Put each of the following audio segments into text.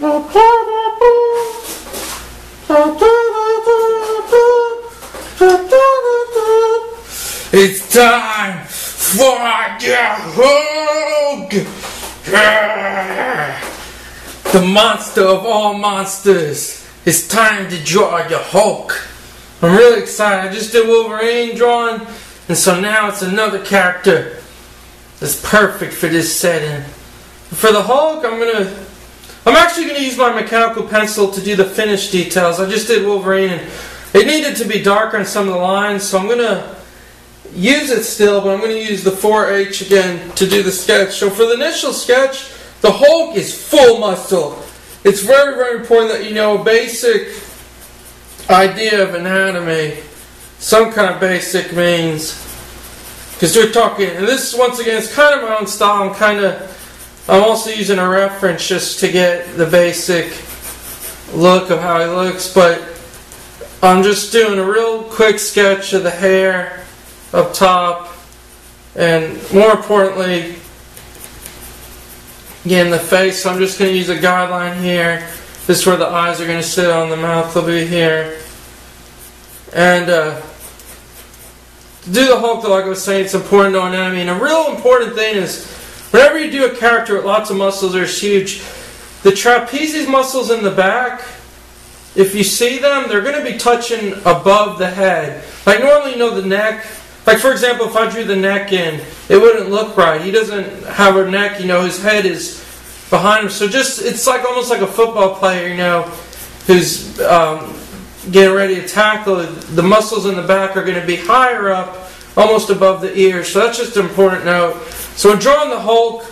It's time for the Hulk! The monster of all monsters. It's time to draw the Hulk. I'm really excited. I just did Wolverine drawing, and so now it's another character that's perfect for this setting. For the Hulk, I'm actually gonna use my mechanical pencil to do the finished details. I just did Wolverine, and it needed to be darker on some of the lines, so I'm gonna use it still, but I'm going to use the 4H again to do the sketch. So for the initial sketch, the Hulk is full muscle. It's very, very important that you know a basic idea of anatomy. Some kind of basic means. Because we're talking, and this, once again, it's kind of my own style. I'm also using a reference just to get the basic look of how he looks. But I'm just doing a real quick sketch of the hair up top, and more importantly, again, the face. So I'm just going to use a guideline here. This is where the eyes are going to sit on, the mouth will be here. And to do the Hulk, like I was saying, it's important to anatomy. And a real important thing is, whenever you do a character with lots of muscles that are huge, the trapezius muscles in the back, if you see them, they're going to be touching above the head. Like normally, you know, the neck. Like for example, if I drew the neck in, it wouldn't look right. He doesn't have a neck, you know, his head is behind him. So just, it's like almost like a football player, you know, who's getting ready to tackle. The muscles in the back are going to be higher up, almost above the ears. So that's just an important note. So when drawing the Hulk,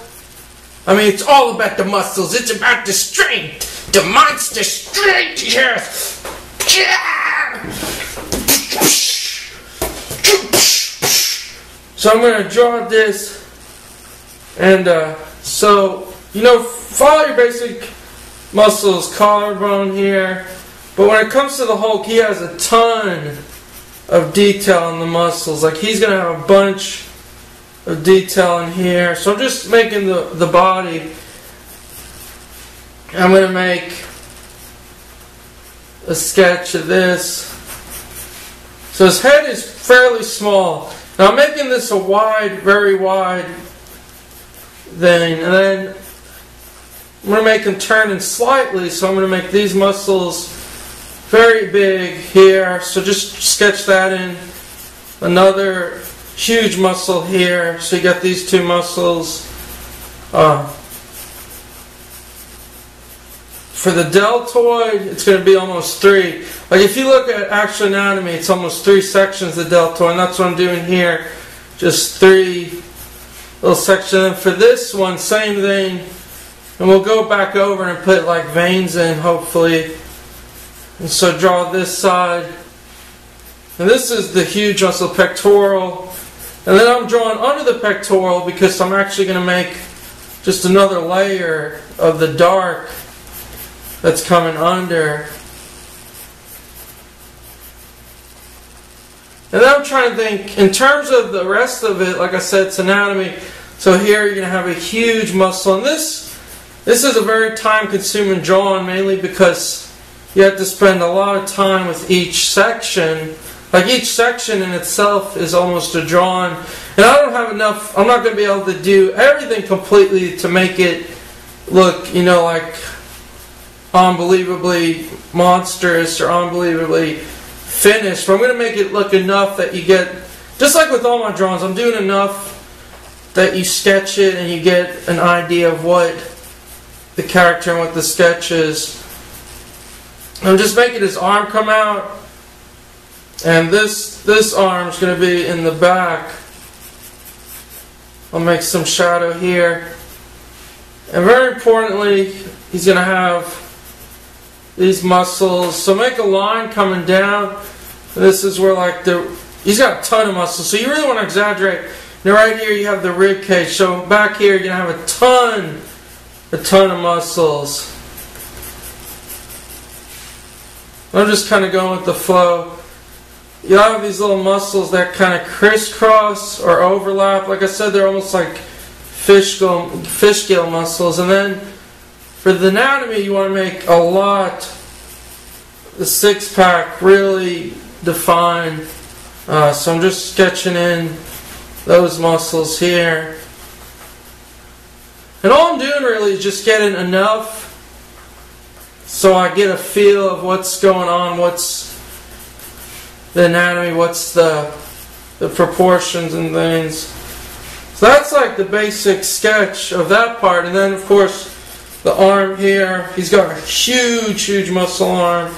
I mean, it's all about the muscles. It's about the strength. The monster strength, yes. So I'm going to draw this, and so, you know, follow your basic muscles, collarbone here, but when it comes to the Hulk, he has a ton of detail in the muscles. Like he's going to have a bunch of detail in here. So I'm just making the body. I'm going to make a sketch of this. So his head is fairly small. Now I'm making this a wide, very wide thing, and then I'm going to make him turning slightly, so I'm going to make these muscles very big here, so just sketch that in. Another huge muscle here, so you got these two muscles. For the deltoid, it's going to be almost 3. Like if you look at actual anatomy, it's almost 3 sections of deltoid, and that's what I'm doing here. Just 3 little sections. And for this one, same thing. And we'll go back over and put like veins in, hopefully. And so draw this side. And this is the huge muscle, pectoral. And then I'm drawing under the pectoral because I'm actually going to make just another layer of the dark that's coming under. And then I'm trying to think, in terms of the rest of it, like I said, it's anatomy. So here you're going to have a huge muscle. And this is a very time-consuming drawing, mainly because you have to spend a lot of time with each section. Like each section in itself is almost a drawing. And I don't have enough, I'm not going to be able to do everything completely to make it look, you know, like unbelievably monstrous or unbelievably finished, but I'm going to make it look enough that you get, just like with all my drawings, I'm doing enough that you sketch it and you get an idea of what the character and what the sketch is. I'm just making his arm come out, and this arm is going to be in the back. I'll make some shadow here, and very importantly, he's going to have these muscles. So make a line coming down. This is where like he's got a ton of muscles. So you really want to exaggerate. Now right here you have the rib cage. So back here you're going to have a ton of muscles. I'm just kind of going with the flow. You have these little muscles that kind of crisscross or overlap. Like I said, they're almost like fish gill muscles. And then For the anatomy, you want to make a lot, the six-pack really defined. So I'm just sketching in those muscles here. And all I'm doing really is just getting enough so I get a feel of what's going on, what's the anatomy, what's the proportions and things. So that's like the basic sketch of that part. And then of course the arm here, he's got a huge muscle arm.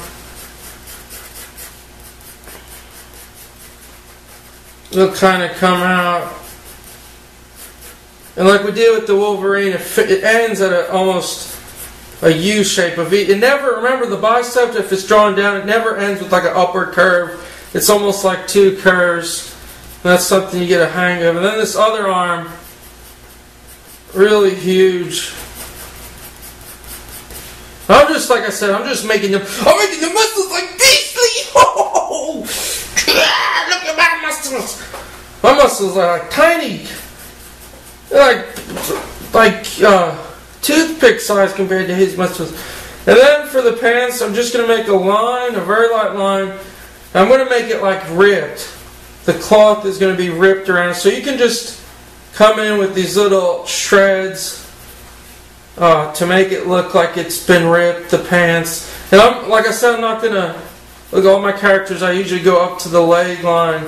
It'll kind of come out. And like we did with the Wolverine, it ends at almost a U shape of V. It never, remember the bicep, if it's drawn down, it never ends with like an upward curve. It's almost like two curves. And that's something you get a hang of. And then this other arm, really huge. I'm just, like I said, I'm making the muscles like beastly. Oh, look at my muscles. My muscles are like tiny. They're like toothpick size compared to his muscles. And then for the pants, I'm just going to make a line, a very light line. I'm going to make it like ripped. The cloth is going to be ripped around. So you can just come in with these little shreds to make it look like it's been ripped, the pants. And like I said, I'm not going to, look, all my characters, I usually go up to the leg line.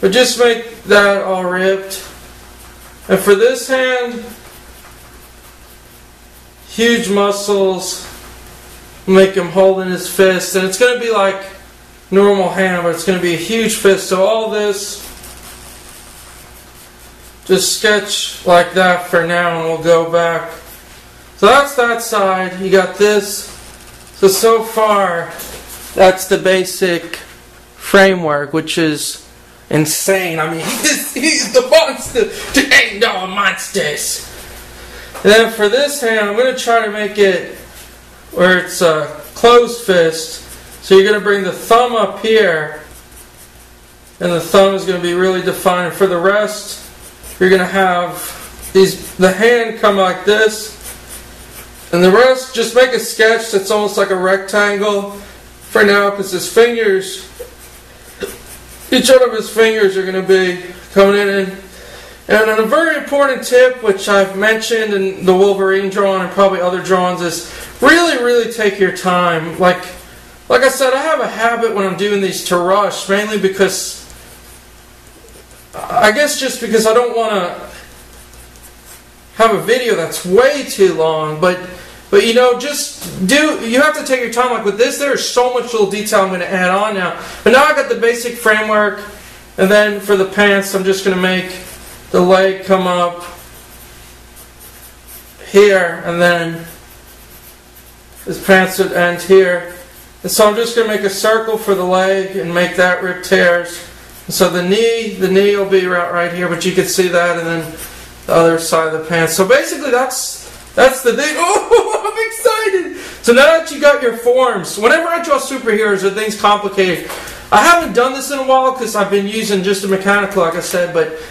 But just make that all ripped. And for this hand, huge muscles, make him holding his fist. And it's going to be like normal hand, but it's going to be a huge fist. So all this, just sketch like that for now and we'll go back. So that's that side. You got this. So far, that's the basic framework, which is insane. I mean, he's the monster to end all monsters. And then for this hand, I'm going to try to make it where it's a closed fist. So you're going to bring the thumb up here, and the thumb is going to be really defined. And for the rest, you're going to have the hand come like this, and the rest, just make a sketch that's almost like a rectangle for now, because his fingers, each one of his fingers are going to be coming in. And a very important tip, which I've mentioned in the Wolverine drawing and probably other drawings, is really take your time. Like I said, I have a habit when I'm doing these to rush, mainly because, I guess just because I don't want to have a video that's way too long, but you know, you have to take your time. Like with this, there's so much little detail I'm going to add on now. But now I got the basic framework, and then for the pants, I'm just going to make the leg come up here, and then his pants would end here. And so I'm just going to make a circle for the leg and make that rip tears. And so the knee will be right here, but you can see that, and then the other side of the pants. So basically that's the thing. Oh, I'm excited! So now that you got your forms, whenever I draw superheroes or things complicated, I haven't done this in a while because I've been using just a mechanical, like I said, but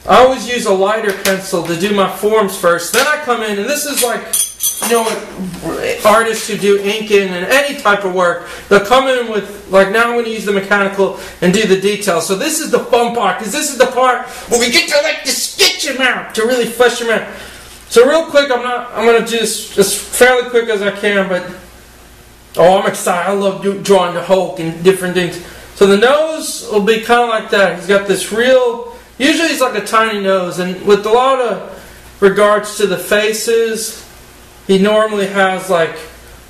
I always use a lighter pencil to do my forms first. Then I come in, and this is like, you know, artists who do inking and any type of work, they'll come in with, like now I'm going to use the mechanical and do the details. So this is the fun part, because this is the part where we get to like to sketch him out, to really flesh him out. So real quick, I'm going to do this as fairly quick as I can, but oh, I'm excited. I love drawing the Hulk and different things. So the nose will be kind of like that. He's got this usually it's like a tiny nose, and with a lot of regards to the faces, he normally has like,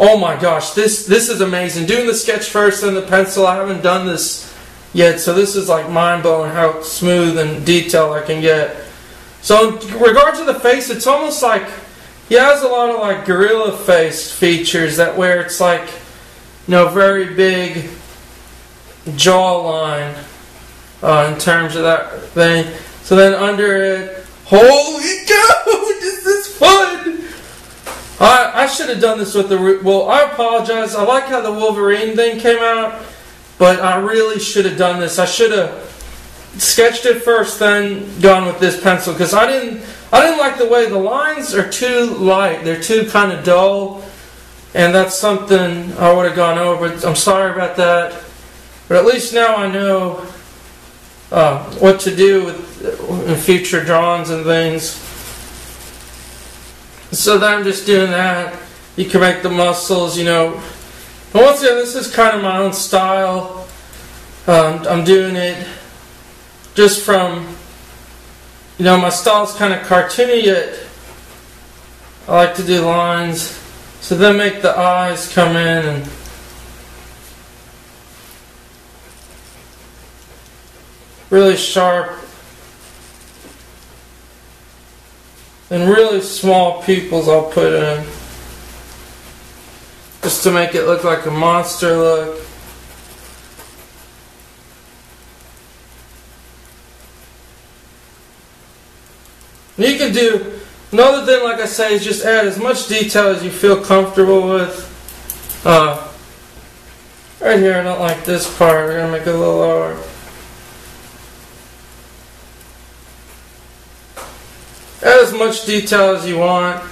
oh my gosh, this is amazing. Doing the sketch first and the pencil, I haven't done this yet, so this is like mind-blowing how smooth and detailed I can get. So in regards to the face, it's almost like he has a lot of like gorilla face features where it's like, you know, very big jawline in terms of that thing. So then under it, holy cow, this is fun! I should have done this with well, I apologize. I like how the Wolverine thing came out, but I really should have done this. I should have sketched it first, then gone with this pencil because I didn't like the way the lines are too light. They're too kind of dull, and that's something I would have gone over. But I'm sorry about that. But at least now I know what to do in future drawings and things. So then I'm just doing that. You can make the muscles, you know. And once again, this is kind of my own style. I'm doing it just from, you know, my style's kind of cartoony, yet I like to do lines. So then make the eyes come in and really sharp and really small pupils I'll put in just to make it look like a monster look. You can do another thing, like I say, is just add as much detail as you feel comfortable with. Right here, I don't like this part. We're going to make it a little lower. Add as much detail as you want.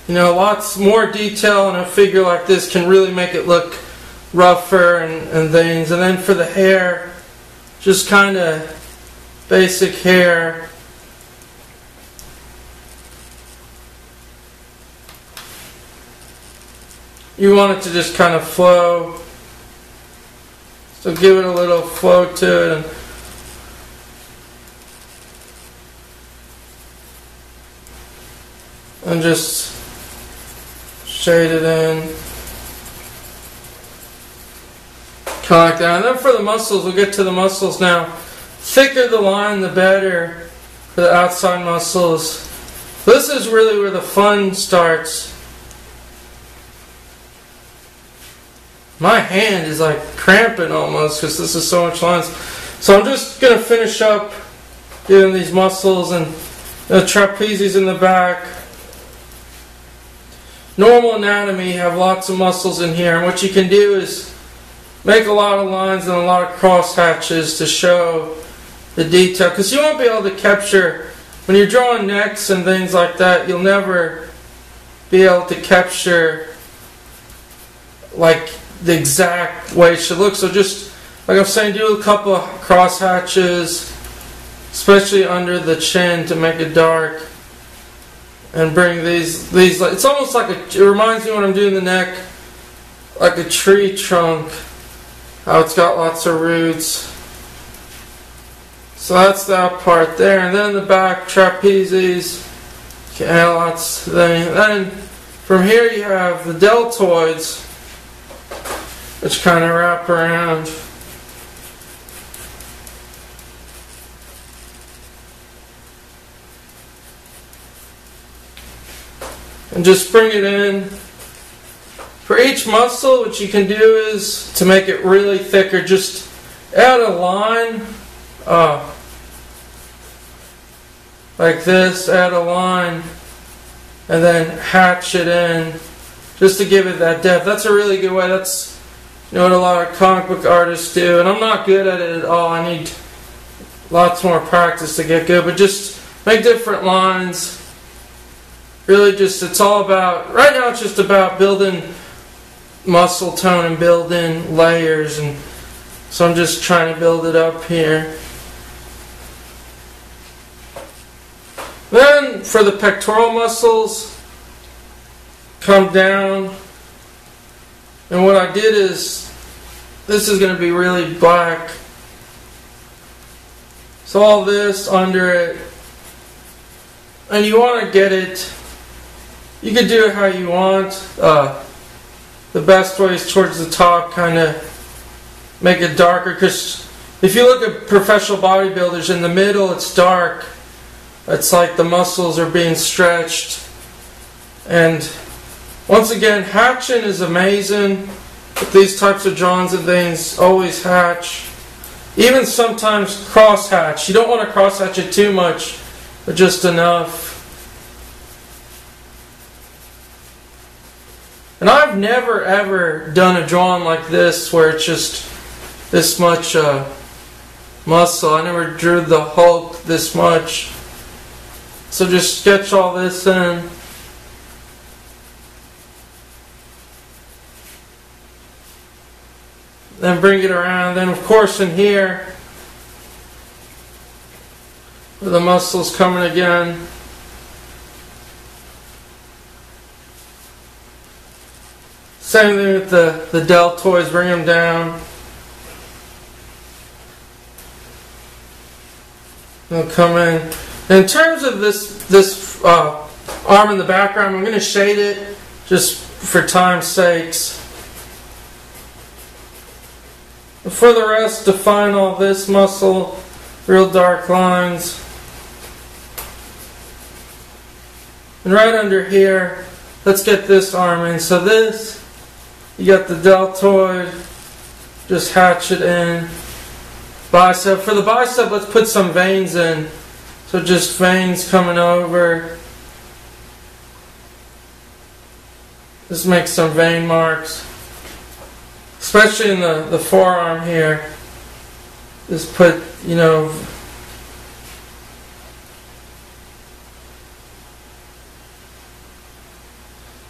You know, lots more detail in a figure like this can really make it look rougher and things. And then for the hair, just kind of basic hair. You want it to just kind of flow. So give it a little flow to it. And just shade it in. Kind of like that. And then for the muscles, we'll get to the muscles now. Thicker the line, the better for the outside muscles. This is really where the fun starts. My hand is like cramping almost because this is so much lines. So I'm just going to finish up doing these muscles and the trapezius in the back. Normal anatomy, you have lots of muscles in here, and what you can do is make a lot of lines and a lot of cross hatches to show the detail, because you won't be able to capture, when you're drawing necks and things like that, you'll never be able to capture like the exact way it should look. So just like I'm saying, do a couple of cross hatches, especially under the chin to make it dark. And bring these, it's almost like it reminds me when I'm doing the neck, like a tree trunk, how it's got lots of roots. So that's that part there. And then the back, trapezius, you can add lots of things. Then from here you have the deltoids, which kind of wrap around. And just bring it in. For each muscle, what you can do is, to make it really thicker, just add a line like this, add a line, and then hatch it in, just to give it that depth. That's a really good way. That's, you know, what a lot of comic book artists do, and I'm not good at it at all. I need lots more practice to get good, but just make different lines. Really just, it's all about, right now it's just about building muscle tone and building layers, and so I'm just trying to build it up here. Then for the pectoral muscles, come down, and what I did is, this is going to be really black. So all this under it, and you want to get it, you can do it how you want. The best way is towards the top, kind of make it darker, because if you look at professional bodybuilders, in the middle it's dark. It's like the muscles are being stretched. And once again, hatching is amazing. With these types of drawings and things, always hatch. Even sometimes cross hatch. You don't want to cross hatch it too much, but just enough. And I've never ever done a drawing like this where it's just this much muscle. I never drew the Hulk this much. So just sketch all this in. Then bring it around. Then of course in here, where the muscle's coming again. Same thing with the deltoids, bring them down. They'll come in. In terms of this arm in the background, I'm going to shade it just for time's sakes. For the rest, define all this muscle, real dark lines. And right under here, let's get this arm in. So this, you got the deltoid, just hatch it in. Bicep. For the bicep, let's put some veins in. So just veins coming over. Just make some vein marks. Especially in the forearm here. Just put, you know,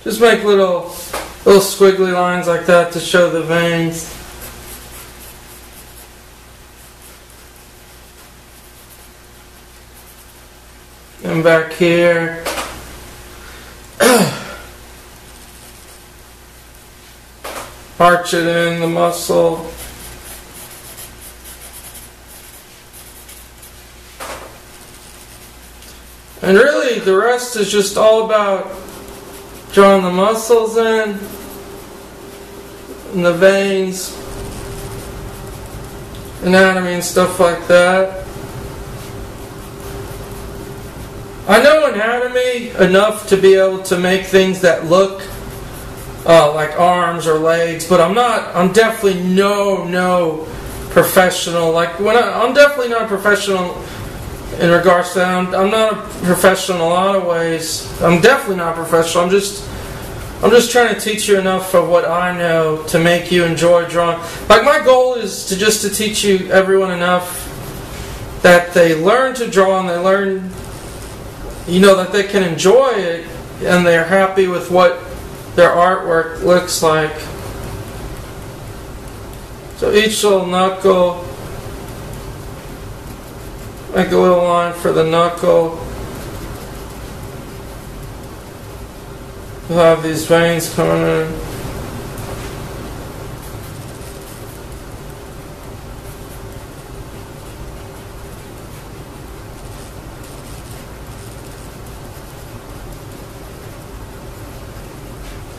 just make little squiggly lines like that to show the veins. And back here. Arch it in the muscle. And really the rest is just all about drawing the muscles in and the veins, anatomy and stuff like that. I know anatomy enough to be able to make things that look like arms or legs, but I'm definitely no professional. Like I'm definitely not a professional in regards to that. I'm not a professional in a lot of ways. I'm definitely not professional. I'm just trying to teach you enough of what I know to make you enjoy drawing. Like my goal is to teach you everyone enough that they learn to draw and they learn, you know, that they can enjoy it and they're happy with what their artwork looks like. So each little knuckle, make a little line for the knuckle. We'll have these veins coming in.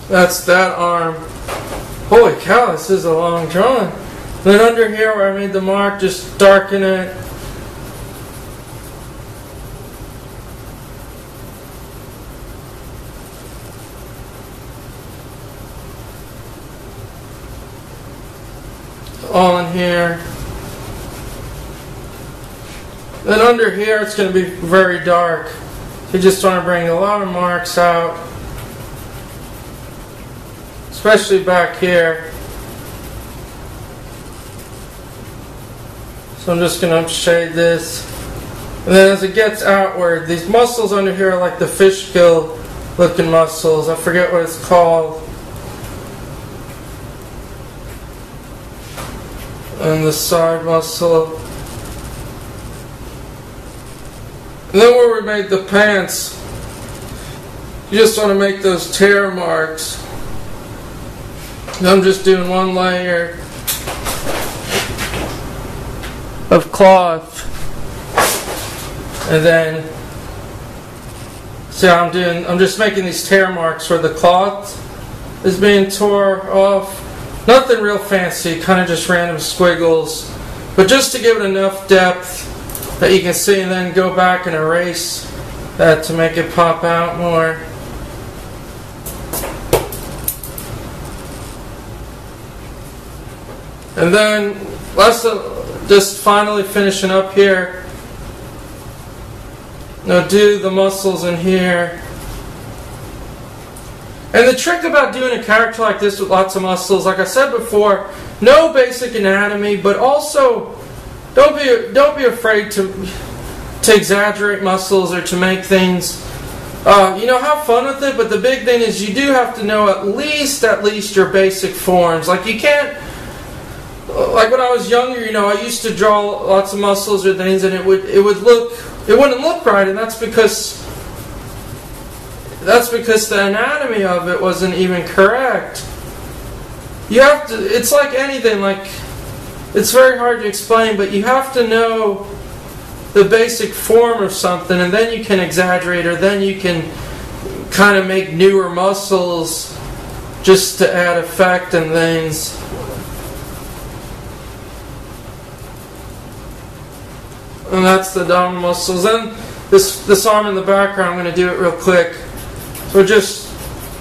That's that arm. Holy cow, this is a long drawing. Then under here where I made the mark, just darken it. All in here. Then under here it's going to be very dark. You just want to bring a lot of marks out. Especially back here. So I'm just going to shade this. And then as it gets outward, these muscles under here are like the fish gill looking muscles. I forget what it's called. And the side muscle. And then where we made the pants, you just want to make those tear marks. I'm just doing one layer of cloth, and then see how I'm just making these tear marks where the cloth is being tore off. Nothing real fancy, kind of just random squiggles, but just to give it enough depth that you can see, and then go back and erase that to make it pop out more. And then let's just finally finishing up here. Now do the muscles in here. And the trick about doing a character like this with lots of muscles, like I said before, no basic anatomy, but also don't be afraid to exaggerate muscles or to make things. Have fun with it, but the big thing is you do have to know at least your basic forms. Like you can't, like when I was younger, I used to draw lots of muscles or things, and it wouldn't look right, and that's because the anatomy of it wasn't even correct. You have to. It's like anything. Like it's very hard to explain, but you have to know the basic form of something, and then you can exaggerate, or then you can kind of make newer muscles just to add effect and things. And that's the abdominal muscles. Then this arm in the background, I'm going to do it real quick. So just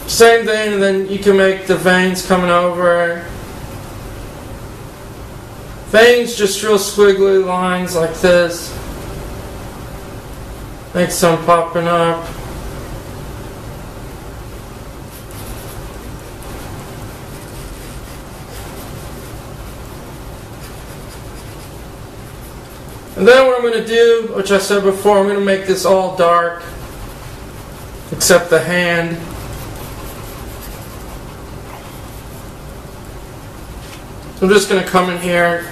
same thing, and then you can make the veins coming over. Veins, just real squiggly lines like this. Make some popping up. And then what I'm going to do, which I said before, I'm going to make this all dark, except the hand. So I'm just going to come in here.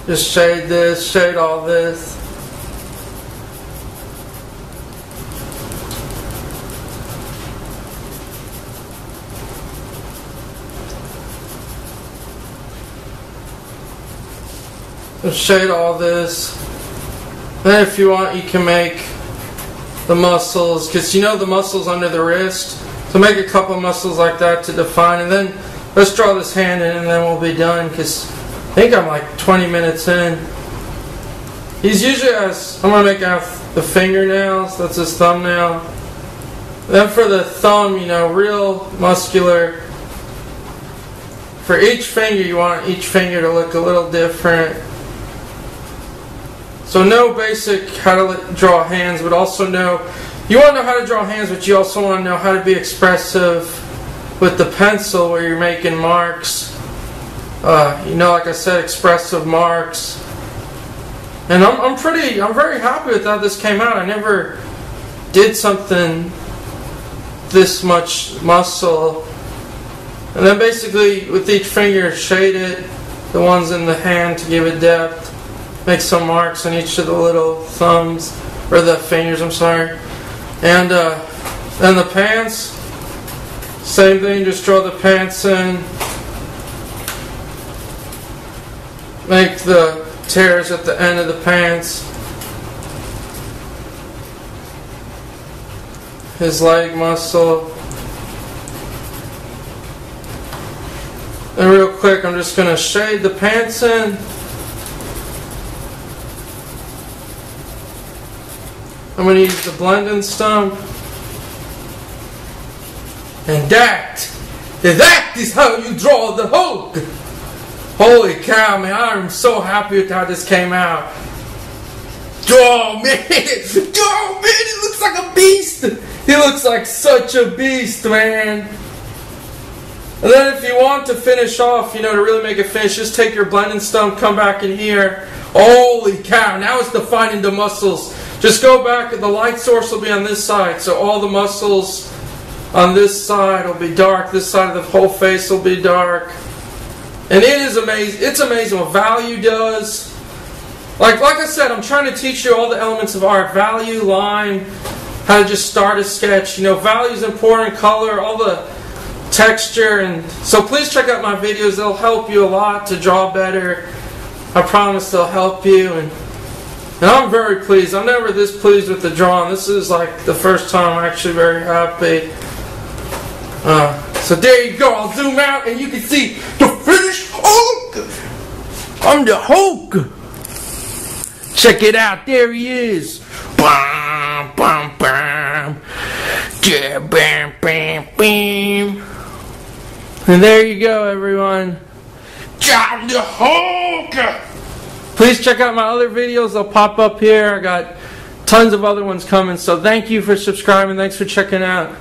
Just shade this, shade all this. Just shade all this. Then if you want, you can make the muscles, because the muscles under the wrist. So make a couple muscles like that to define, and then let's draw this hand in, and then we'll be done, because I think I'm like 20 minutes in. He's usually has, I'm going to make out the fingernails, that's his thumbnail. Then for the thumb, real muscular. For each finger, you want each finger to look a little different. So know basic how to draw hands, but also you want to know how to draw hands, but you also want to know how to be expressive with the pencil where you're making marks. Like I said, expressive marks. And I'm very happy with how this came out. I never did something this much muscle. And then basically with each finger, shade it, the ones in the hand to give it depth. Make some marks on each of the little thumbs, or the fingers, I'm sorry. And then the pants, same thing, just draw the pants in. Make the tears at the end of the pants. His leg muscle. And real quick, I'm just going to shade the pants in. I'm going to use the blending stump. And that is how you draw the Hulk. Holy cow, man, I am so happy with how this came out. Oh, man. Oh, man, he looks like a beast. He looks like such a beast, man. And then if you want to finish off, to really make it finish, just take your blending stump, come back in here. Holy cow, now it's defining the muscles. Just go back, the light source will be on this side, so all the muscles on this side will be dark, this side of the whole face will be dark. And it is amazing. It's amazing what value does. Like I said, I'm trying to teach you all the elements of art. Value, line, how to just start a sketch. Value is important, color, all the texture. And so please check out my videos. They'll help you a lot to draw better. I promise they'll help you. And I'm very pleased. I'm never this pleased with the drawing. This is like the first time I'm actually very happy. So there you go. I'll zoom out and you can see the finished Hulk. I'm the Hulk. Check it out. There he is. Bam, bam, bam. Yeah, bam, bam, bam. And there you go, everyone. I'm the Hulk. Please check out my other videos. They'll pop up here. I got tons of other ones coming. So thank you for subscribing. Thanks for checking out.